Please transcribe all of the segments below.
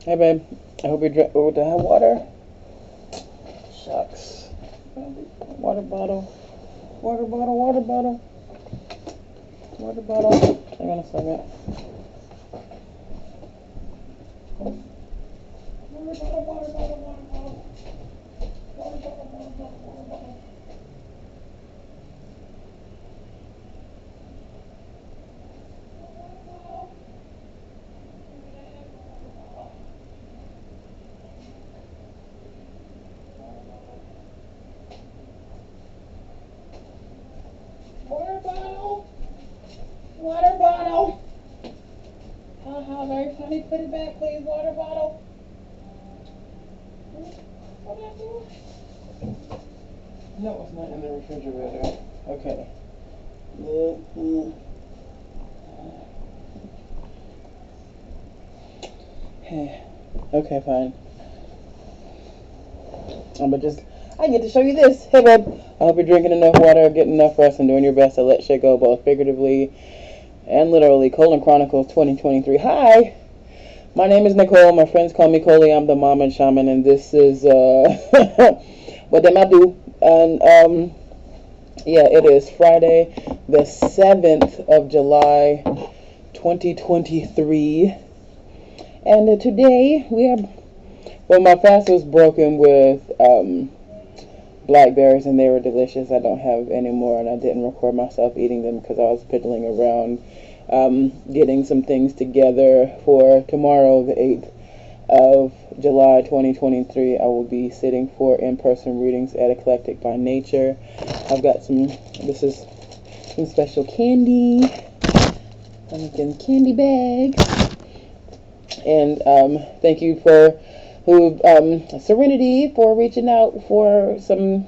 Hey, babe. I hope you drink. Oh, do I have water? Shucks. Water bottle. Water bottle. Water bottle. Water bottle. Hang on a second. Water bottle. Water bottle. Water bottle. Water bottle. Water bottle. Water bottle. Water bottle. Water bottle. Haha, very funny. Put it back, please. Water bottle. What did I do? No, it's not in the refrigerator. Okay. Okay, fine. But just, I get to show you this. Hey, babe. I hope you're drinking enough water, getting enough rest, and doing your best to let shit go, both figuratively and literally. Colon Chronicles 2023. Hi. My name is Nicole. My friends call me Coley. I'm the mom and shaman, and this is what them I do. And yeah, it is Friday, the 7th of July, 2023, and today we have. Well, my fast was broken with blackberries, and they were delicious. I don't have any more, and I didn't record myself eating them because I was piddling around. Getting some things together for tomorrow, the 8th of July 2023. I will be sitting for in-person readings at Eclectic by Nature. I've got this is some special candy. I'm making candy bags. And thank you for Serenity for reaching out for some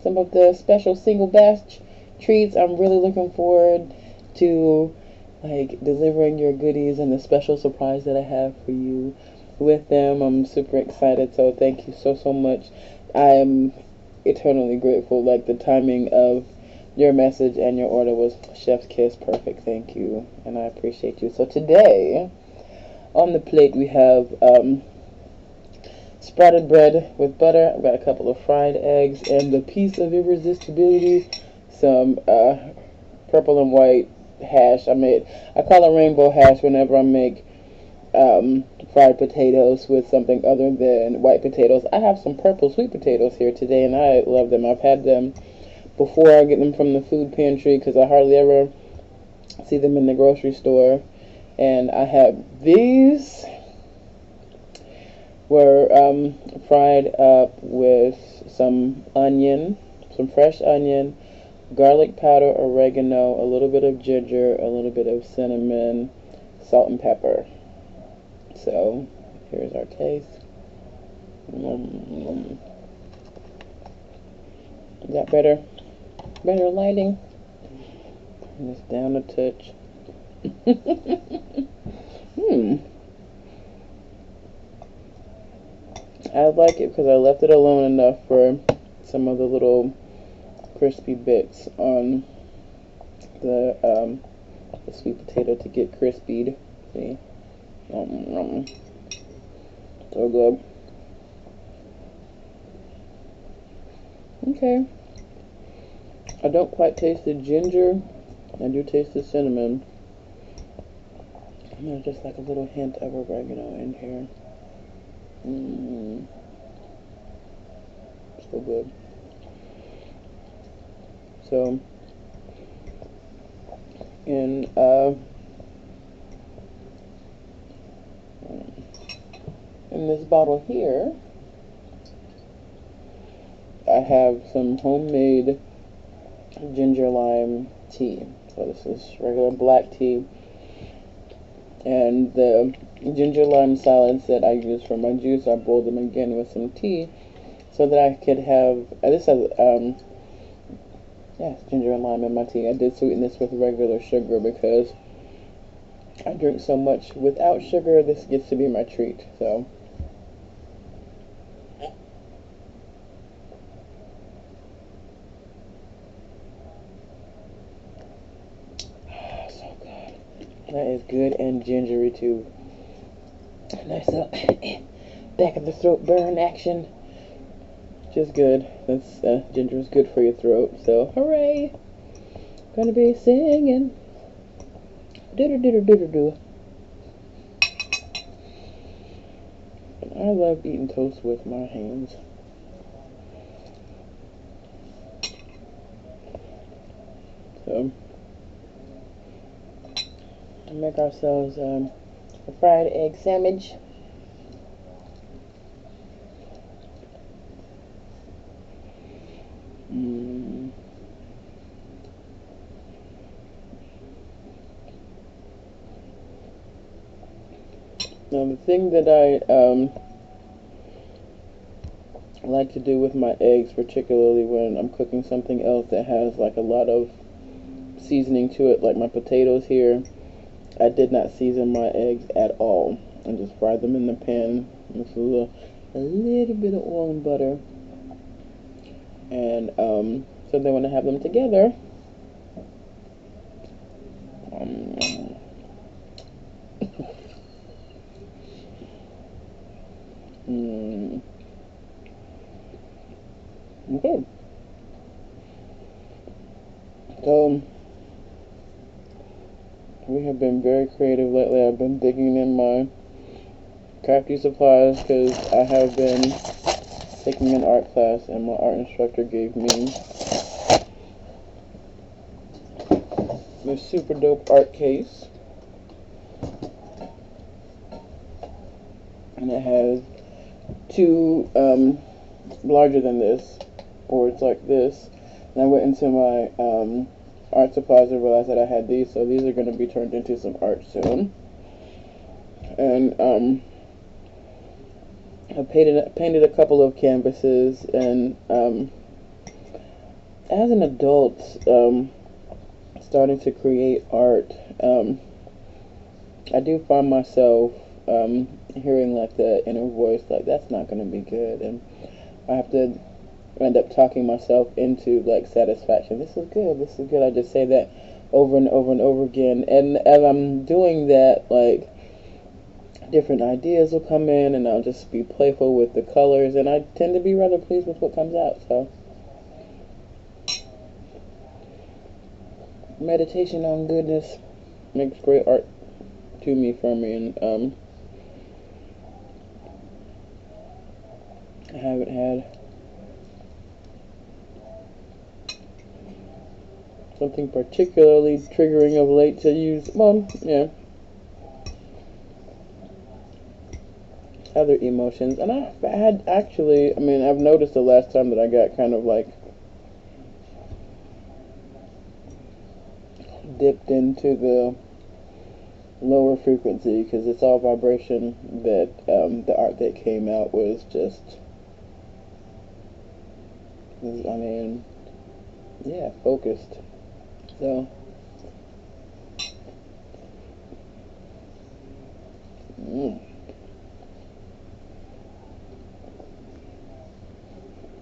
of the special single batch treats. I'm really looking forward to delivering your goodies and the special surprise that I have for you with them. I'm super excited, so thank you so much. I am eternally grateful. Like, the timing of your message and your order was chef's kiss perfect. Thank you, and I appreciate you. So today on the plate we have sprouted bread with butter. I've got a couple of fried eggs and the piece of irresistibility, some purple and white hash. I call it rainbow hash whenever I make fried potatoes with something other than white potatoes. I have some purple sweet potatoes here today, and I love them. I've had them before. I get them from the food pantry because I hardly ever see them in the grocery store. And I have these were fried up with some onion, some fresh onion, garlic powder, oregano, a little bit of ginger, a little bit of cinnamon, salt and pepper. So here's our taste. Is that better? Better lighting? Turn this down a touch. I like it because I left it alone enough for some of the little crispy bits on the sweet potato to get crispied. See? So good. Okay. I don't quite taste the ginger. I do taste the cinnamon. And there's just like a little hint of oregano in here. So good. So, in this bottle here, I have some homemade ginger lime tea. So this is regular black tea. And the ginger lime salads that I use for my juice, I boiled them again with some tea so that I could have, this has, ginger and lime in my tea. I did sweeten this with regular sugar because I drink so much without sugar. This gets to be my treat, so. So good. That is good and gingery too. Nice back of the throat burn action. Just good. That's ginger is good for your throat. So hooray! Gonna be singing. Do do do do do do. I love eating toast with my hands. So we'll make ourselves a fried egg sandwich. Now the thing that I like to do with my eggs, particularly when I'm cooking something else that has like a lot of seasoning to it, like my potatoes here, I did not season my eggs at all. I just fried them in the pan with a little bit of oil and butter. And so then when I have them together, okay. So we have been very creative lately. I've been digging in my crafty supplies because I have been taking an art class and my art instructor gave me this super dope art case. And it has two larger than this boards like this. And I went into my art supplies and realized that I had these, so these are going to be turned into some art soon. And I painted a couple of canvases, and as an adult, starting to create art, I do find myself hearing like the inner voice, like that's not going to be good, and I have to end up talking myself into like satisfaction. This is good. This is good. I just say that over and over and over again, and as I'm doing that, like different ideas will come in, and I'll just be playful with the colors, and I tend to be rather pleased with what comes out. So meditation on goodness makes great art to me, for me, and I haven't had something particularly triggering of late to use, well, yeah, other emotions. And I've had actually, I mean, I've noticed the last time that I got kind of like dipped into the lower frequency, because it's all vibration, that the art that came out was just, I mean, yeah, focused. So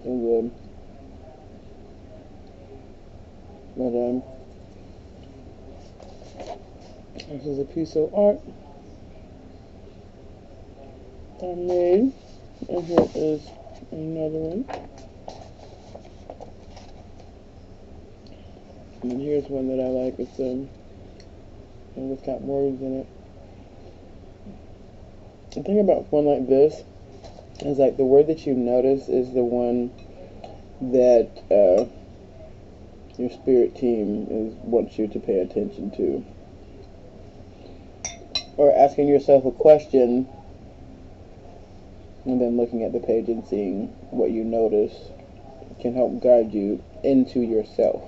so good. But this is a piece of art I made, and here is another one. And here's one that I like. It's got words in it. The thing about one like this is like the word that you notice is the one that your spirit team wants you to pay attention to. Or asking yourself a question and then looking at the page and seeing what you notice can help guide you into yourself.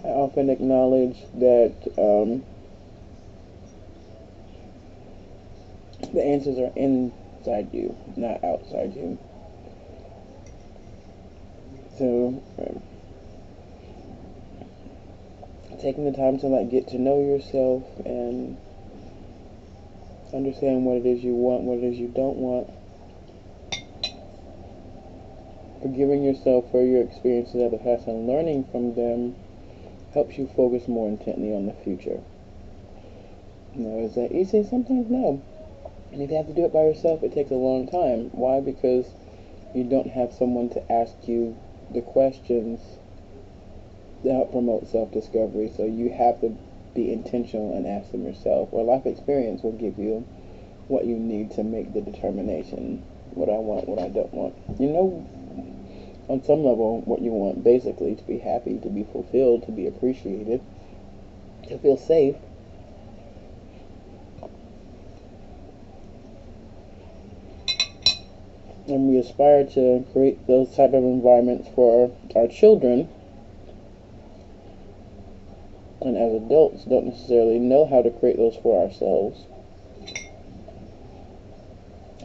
I often acknowledge that the answers are inside you, not outside you. So taking the time to like get to know yourself and understand what it is you want, what it is you don't want. forgiving yourself for your experiences of the past and learning from them helps you focus more intently on the future. Is that easy? Sometimes no. And if you have to do it by yourself, it takes a long time. Why? Because you don't have someone to ask you the questions that help promote self-discovery. So you have to be intentional and ask them yourself. Or life experience will give you what you need to make the determination. What I want, what I don't want. On some level, what you want, basically, to be happy, to be fulfilled, to be appreciated, to feel safe. And we aspire to create those type of environments for our children, and as adults don't necessarily know how to create those for ourselves.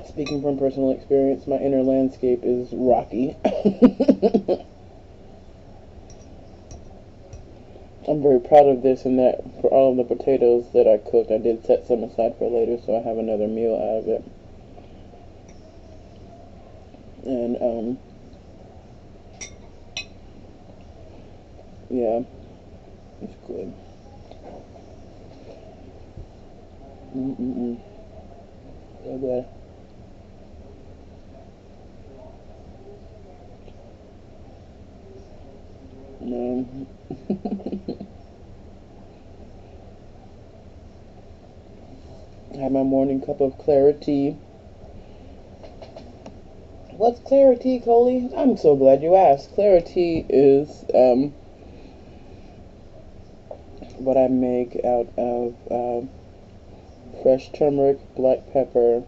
Speaking from personal experience, my inner landscape is rocky. I'm very proud of this and that. For all of the potatoes that I cooked, I did set some aside for later, so I have another meal out of it. And, yeah, it's good. So good. I had my morning cup of clarity. What's clarity, Coley? I'm so glad you asked. Clarity is what I make out of fresh turmeric, black pepper,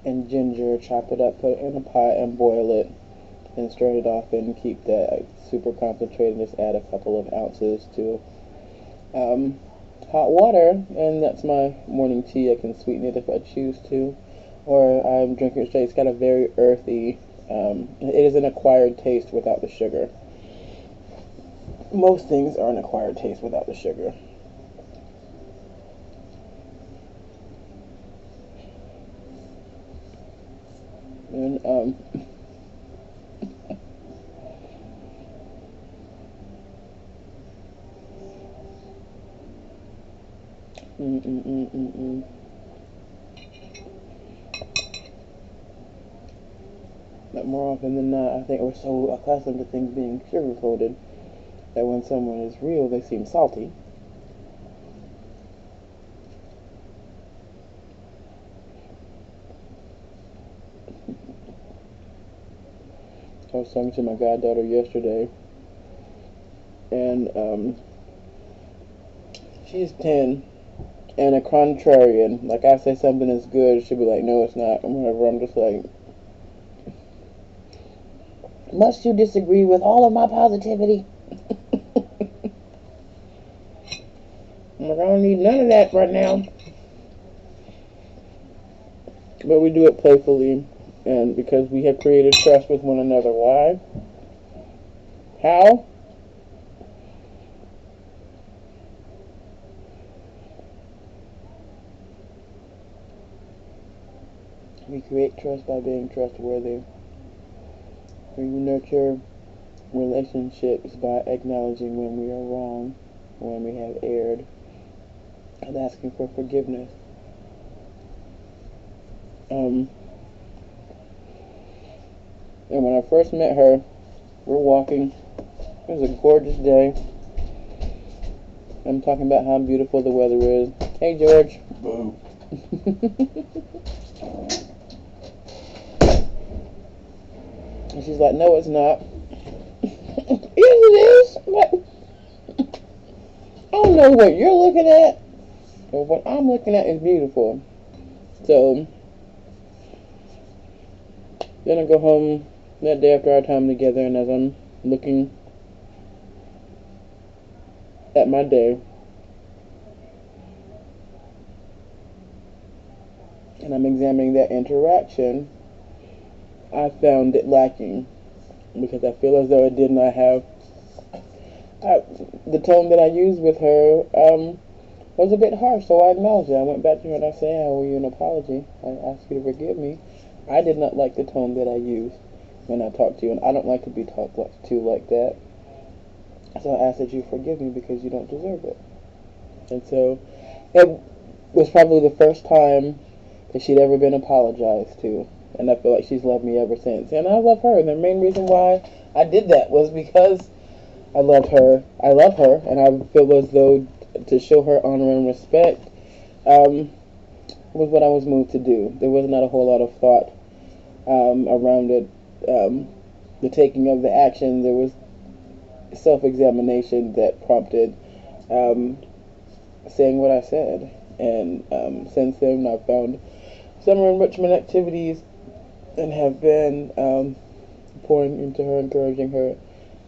and ginger. Chop it up, put it in a pot, and boil it, and strain it off, and keep that super concentrated. Just add a couple of ounces to hot water, and that's my morning tea. I can sweeten it if I choose to, or I'm drinking it straight. It's got a very earthy, it is an acquired taste without the sugar. Most things are an acquired taste without the sugar. And But more often than not, I think we're so accustomed to things being sugar-coated that when someone is real, they seem salty. I was talking to my goddaughter yesterday, and she's 10, and a contrarian. Like, I say something is good, she'll be like, no, it's not, and whatever. I'm just like, must you disagree with all of my positivity? I'm like, I don't need none of that right now. But we do it playfully, and because we have created trust with one another. Why? How? We create trust by being trustworthy. We nurture relationships by acknowledging when we are wrong, when we have erred, and asking for forgiveness. And when I first met her, we're walking. It was a gorgeous day. I'm talking about how beautiful the weather is. Hey, George. Boo. And she's like, no, it's not. Yes, it is. What? I don't know what you're looking at, but what I'm looking at is beautiful. So, then I go home that day after our time together, and as I'm looking at my day, and I'm examining that interaction, I found it lacking, because I feel as though it did not have the tone that I used with her was a bit harsh, so I acknowledged it. I went back to her and I said, I owe you an apology. I asked you to forgive me. I did not like the tone that I used. when I talk to you, and I don't like to be talked to like that. So I ask that you forgive me because you don't deserve it. And so it was probably the first time that she'd ever been apologized to. And I feel like she's loved me ever since. And I love her. And the main reason why I did that was because I love her. I love her. And I feel as though to show her honor and respect was what I was moved to do. There was not a whole lot of thought around it. The taking of the action, there was self-examination that prompted saying what I said. And since then, I've found summer enrichment activities and have been pouring into her, encouraging her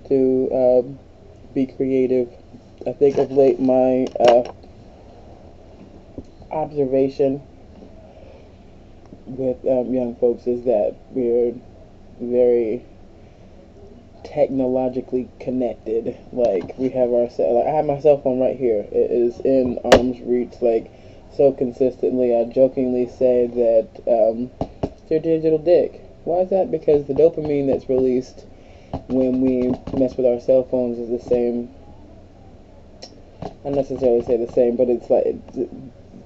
to be creative. I think of late my observation with young folks is that we're very technologically connected. Like, we have our like, I have my cell phone right here. It is in arm's reach, like, so consistently. I jokingly say that it's your digital dick. Why is that? Because the dopamine that's released when we mess with our cell phones is the same. I don't necessarily say the same, but it's like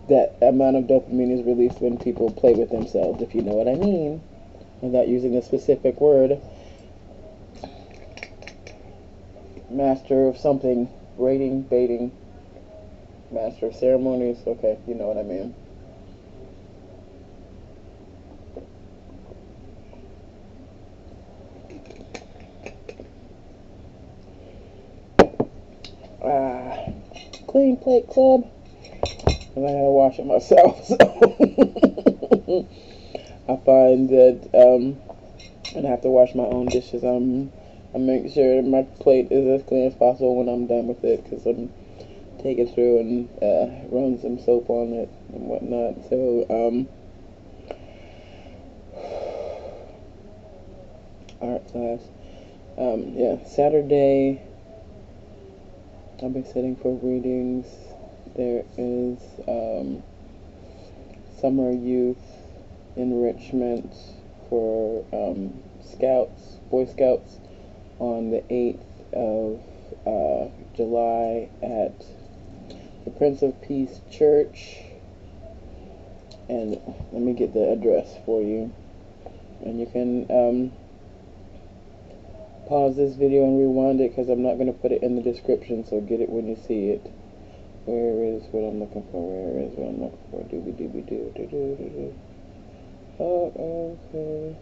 that amount of dopamine is released when people play with themselves, if you know what I mean, without using a specific word. Master of something, braiding, baiting, master of ceremonies. Okay, you know what I mean. Clean plate club. And I gotta wash it myself. So I find that and I have to wash my own dishes. I make sure my plate is as clean as possible when I'm done with it, because I'm taking through and run some soap on it and whatnot. So art class. Yeah, Saturday I'll be sitting for readings. There is summer youth enrichment for Scouts, Boy Scouts, on the 8th of July at the Prince of Peace Church. And let me get the address for you. And you can pause this video and rewind it, because I'm not going to put it in the description, so get it when you see it. Where is what I'm looking for? Where is what I'm looking for? Doobie doobie doo doo doo doo doo. Oh, okay.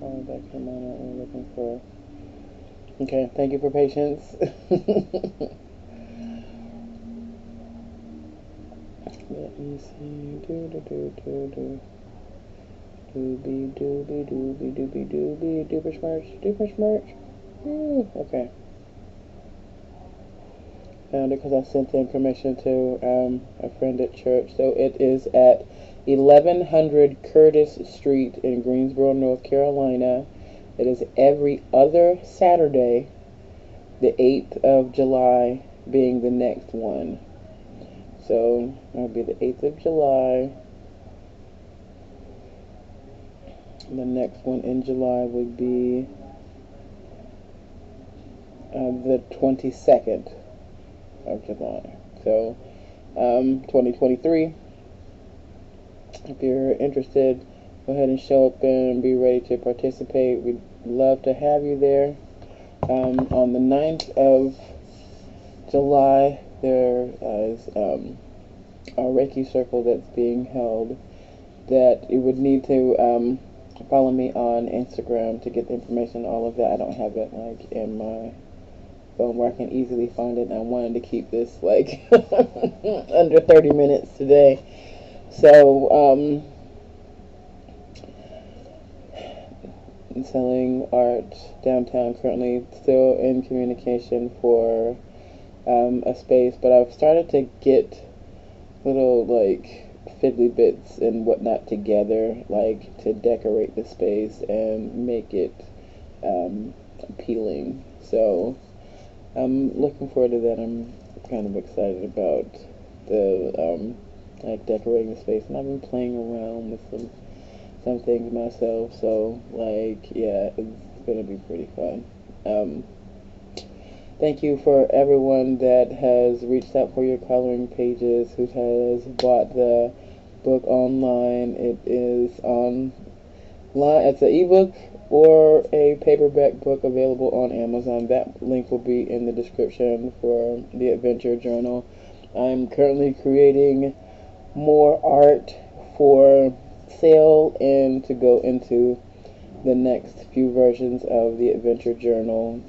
Oh, that came on what we're looking for. Okay, thank you for patience. Let me see. Do do do do do. Doobie doobie doobie doobie doobie doobish merch. Doobish merch. Okay. Found it because I sent the information to a friend at church. So it is at 1100 Curtis Street in Greensboro, North Carolina. It is every other Saturday, the 8th of July being the next one. So it'll be the 8th of July. The next one in July would be the 22nd of July. So 2023. If you're interested, go ahead and show up and be ready to participate. We'd love to have you there. On the 9th of July, there is a Reiki circle that's being held, that you would need to follow me on Instagram to get the information, all of that. I don't have it like in my phone where I can easily find it, and I wanted to keep this like under 30 minutes today. So selling art downtown, currently still in communication for a space, but I've started to get little like fiddly bits and whatnot together, like to decorate the space and make it appealing. So I'm looking forward to that. I'm kind of excited about the like decorating the space, and I've been playing around with some things myself. So like, yeah, it's gonna be pretty fun. Um, Thank you for everyone that has reached out for your coloring pages, who has bought the book online. It is online. It's an ebook or a paperback book available on Amazon. That link will be in the description for the Adventure Journal. I'm currently creating more art for sale and to go into the next few versions of the Adventure Journal.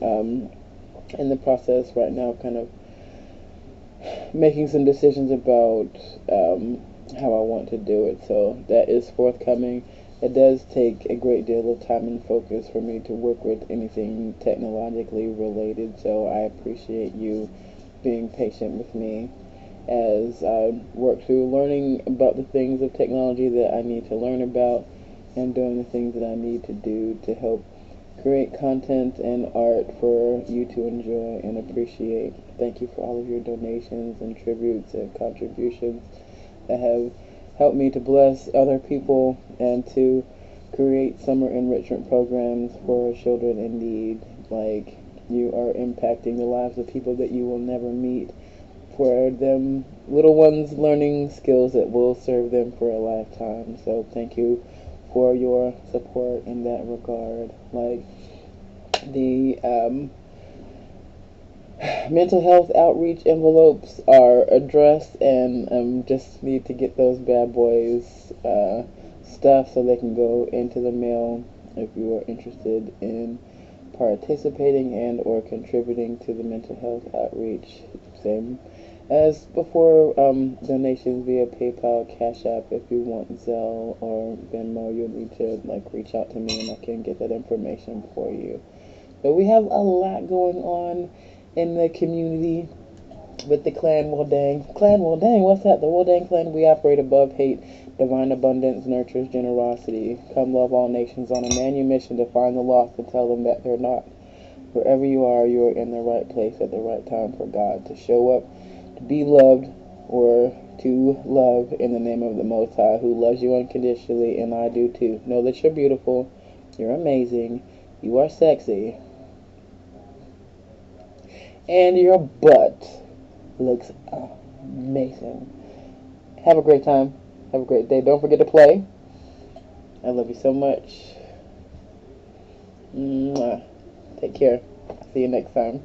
In the process right now, kind of making some decisions about how I want to do it. So that is forthcoming. It does take a great deal of time and focus for me to work with anything technologically related. So I appreciate you being patient with me as I work through learning about the things of technology that I need to learn about and doing the things that I need to do to help create content and art for you to enjoy and appreciate. Thank you for all of your donations and tributes and contributions that have helped me to bless other people and to create summer enrichment programs for children in need. Like, you are impacting the lives of people that you will never meet, for them little ones learning skills that will serve them for a lifetime. So thank you for your support in that regard. Like, the mental health outreach envelopes are addressed, and just need to get those bad boys stuff so they can go into the mail if you are interested in participating and or contributing to the mental health outreach. Same as before, donations via PayPal, Cash App. If you want Zelle or Venmo, you'll need to reach out to me and I can get that information for you. But we have a lot going on in the community with the clan Waldang. Clan Waldang, what's that? The Waldang clan, we operate above hate. Divine abundance nurtures generosity. Come love all nations on a manu mission to find the lost and tell them that they're not. Wherever you are in the right place at the right time for God to show up, to be loved, or to love in the name of the Most High, who loves you unconditionally, and I do too. Know that you're beautiful, you're amazing, you are sexy, and your butt looks amazing. Have a great time. Have a great day. Don't forget to play. I love you so much. Mwah. Take care. See you next time.